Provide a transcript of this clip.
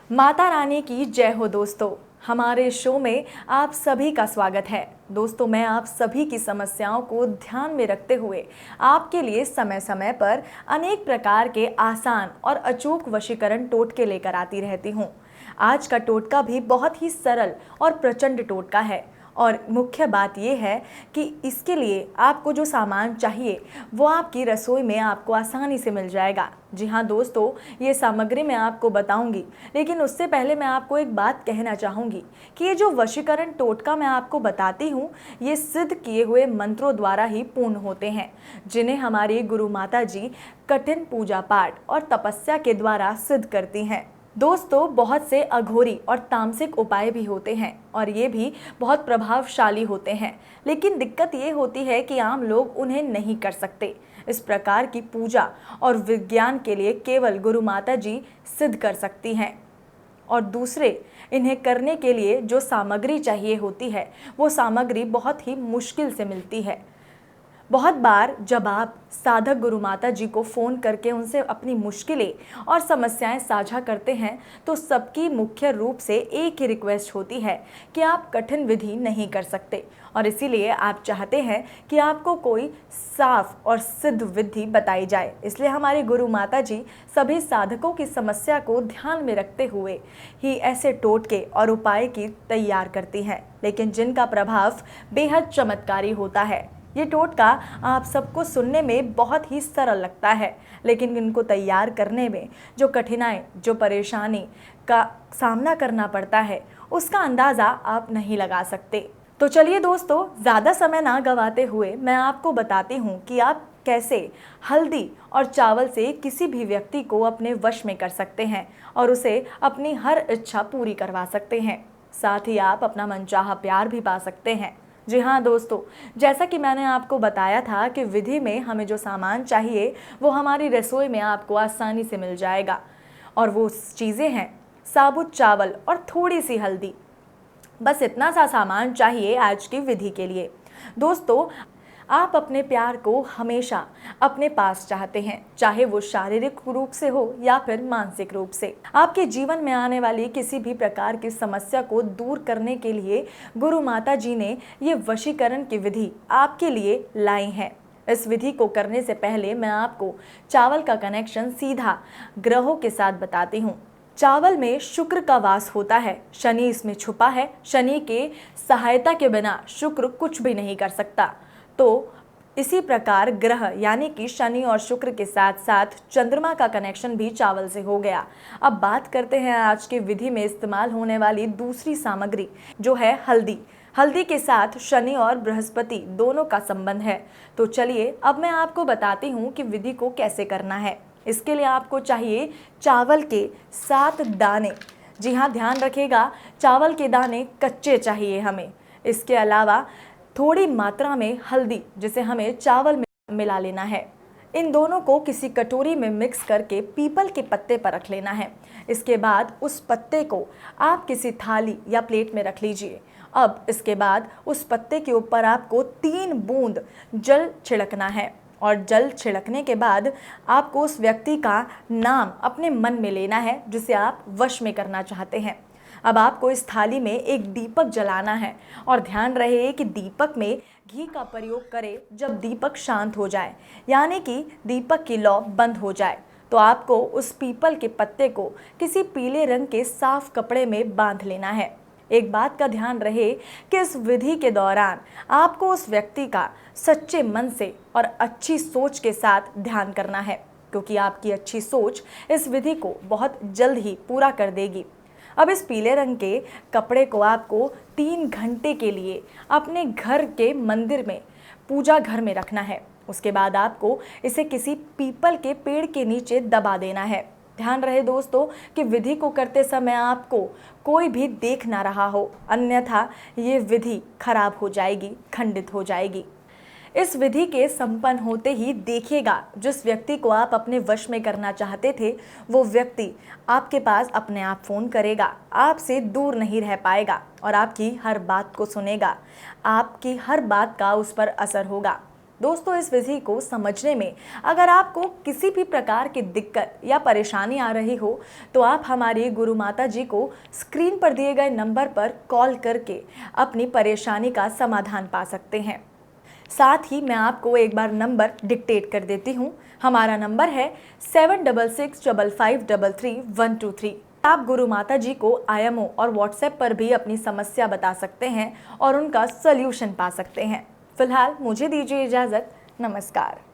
माता रानी की जय हो दोस्तों। हमारे शो में आप सभी का स्वागत है। दोस्तों, मैं आप सभी की समस्याओं को ध्यान में रखते हुए आपके लिए समय समय पर अनेक प्रकार के आसान और अचूक वशीकरण टोटके लेकर आती रहती हूँ। आज का टोटका भी बहुत ही सरल और प्रचंड टोटका है और मुख्य बात यह है कि इसके लिए आपको जो सामान चाहिए वो आपकी रसोई में आपको आसानी से मिल जाएगा। जी हाँ दोस्तों, ये सामग्री मैं आपको बताऊंगी, लेकिन उससे पहले मैं आपको एक बात कहना चाहूँगी कि ये जो वशीकरण टोटका मैं आपको बताती हूँ ये सिद्ध किए हुए मंत्रों द्वारा ही पूर्ण होते हैं, जिन्हें हमारी गुरु माता जी कठिन पूजा पाठ और तपस्या के द्वारा सिद्ध करती हैं। दोस्तों, बहुत से अघोरी और तामसिक उपाय भी होते हैं और ये भी बहुत प्रभावशाली होते हैं, लेकिन दिक्कत ये होती है कि आम लोग उन्हें नहीं कर सकते। इस प्रकार की पूजा और विज्ञान के लिए केवल गुरु माता जी सिद्ध कर सकती हैं और दूसरे इन्हें करने के लिए जो सामग्री चाहिए होती है वो सामग्री बहुत ही मुश्किल से मिलती है। बहुत बार जब आप साधक गुरु माता जी को फ़ोन करके उनसे अपनी मुश्किलें और समस्याएं साझा करते हैं तो सबकी मुख्य रूप से एक ही रिक्वेस्ट होती है कि आप कठिन विधि नहीं कर सकते और इसीलिए आप चाहते हैं कि आपको कोई साफ और सिद्ध विधि बताई जाए। इसलिए हमारी गुरु माता जी सभी साधकों की समस्या को ध्यान में रखते हुए ही ऐसे टोटके और उपाय की तैयार करती हैं, लेकिन जिनका प्रभाव बेहद चमत्कारी होता है। ये टोटका आप सबको सुनने में बहुत ही सरल लगता है, लेकिन इनको तैयार करने में जो कठिनाई, जो परेशानी का सामना करना पड़ता है उसका अंदाज़ा आप नहीं लगा सकते। तो चलिए दोस्तों, ज़्यादा समय ना गंवाते हुए मैं आपको बताती हूँ कि आप कैसे हल्दी और चावल से किसी भी व्यक्ति को अपने वश में कर सकते हैं और उसे अपनी हर इच्छा पूरी करवा सकते हैं। साथ ही आप अपना मनचाहा प्यार भी पा सकते हैं। जी हाँ दोस्तों, जैसा कि मैंने आपको बताया था कि विधि में हमें जो सामान चाहिए वो हमारी रसोई में आपको आसानी से मिल जाएगा और वो चीज़ें हैं साबुत चावल और थोड़ी सी हल्दी। बस इतना सा सामान चाहिए आज की विधि के लिए। दोस्तों, आप अपने प्यार को हमेशा अपने पास चाहते हैं, चाहे वो शारीरिक रूप से हो या फिर मानसिक रूप से। आपके जीवन में आने वाली किसी भी प्रकार की समस्या को दूर करने के लिए गुरु माता जी ने ये वशीकरण की विधि आपके लिए लाई है। इस विधि को करने से पहले मैं आपको चावल का कनेक्शन सीधा ग्रहों के साथ बताती हूँ। चावल में शुक्र का वास होता है, शनि इसमें छुपा है। शनि के सहायता के बिना शुक्र कुछ भी नहीं कर सकता। तो इसी प्रकार ग्रह यानी कि शनि और शुक्र के साथ साथ चंद्रमा का कनेक्शन भी चावल से हो गया। अब बात करते हैं आज की विधि में इस्तेमाल होने वाली दूसरी सामग्री, जो है हल्दी। हल्दी के साथ शनि और बृहस्पति दोनों का संबंध है। तो चलिए अब मैं आपको बताती हूँ कि विधि को कैसे करना है। इसके लिए आपको चाहिए चावल के 7 दाने। जी हाँ, ध्यान रखिएगा, चावल के दाने कच्चे चाहिए हमें। इसके अलावा थोड़ी मात्रा में हल्दी, जिसे हमें चावल में मिला लेना है। इन दोनों को किसी कटोरी में मिक्स करके पीपल के पत्ते पर रख लेना है। इसके बाद उस पत्ते को आप किसी थाली या प्लेट में रख लीजिए। अब इसके बाद उस पत्ते के ऊपर आपको 3 बूंद जल छिड़कना है और जल छिड़कने के बाद आपको उस व्यक्ति का नाम अपने मन में लेना है जिसे आप वश में करना चाहते हैं। अब आपको इस थाली में एक दीपक जलाना है और ध्यान रहे कि दीपक में घी का प्रयोग करें जब दीपक शांत हो जाए, यानी कि दीपक की लौ बंद हो जाए। तो आपको उस पीपल के पत्ते को किसी पीले रंग के साफ कपड़े में बांध लेना है। एक बात का ध्यान रहे कि इस विधि के दौरान आपको उस व्यक्ति का सच्चे मन से और अच्छी सोच के साथ ध्यान करना है, क्योंकि आपकी अच्छी सोच इस विधि को बहुत जल्द ही पूरा कर देगी। अब इस पीले रंग के कपड़े को आपको 3 घंटे के लिए अपने घर के मंदिर में, पूजा घर में रखना है। उसके बाद आपको इसे किसी पीपल के पेड़ के नीचे दबा देना है। ध्यान रहे दोस्तों कि विधि को करते समय आपको कोई भी देख ना रहा हो, अन्यथा ये विधि खराब हो जाएगी, खंडित हो जाएगी। इस विधि के संपन्न होते ही देखिएगा, जिस व्यक्ति को आप अपने वश में करना चाहते थे वो व्यक्ति आपके पास अपने आप फ़ोन करेगा, आपसे दूर नहीं रह पाएगा और आपकी हर बात को सुनेगा। आपकी हर बात का उस पर असर होगा। दोस्तों, इस विधि को समझने में अगर आपको किसी भी प्रकार की दिक्कत या परेशानी आ रही हो तो आप हमारी गुरु माता जी को स्क्रीन पर दिए गए नंबर पर कॉल करके अपनी परेशानी का समाधान पा सकते हैं। साथ ही मैं आपको एक बार नंबर डिक्टेट कर देती हूँ। हमारा नंबर है 7665533123। आप गुरु माता जी को IMO और WhatsApp पर भी अपनी समस्या बता सकते हैं और उनका सल्यूशन पा सकते हैं। फिलहाल मुझे दीजिए इजाज़त। नमस्कार।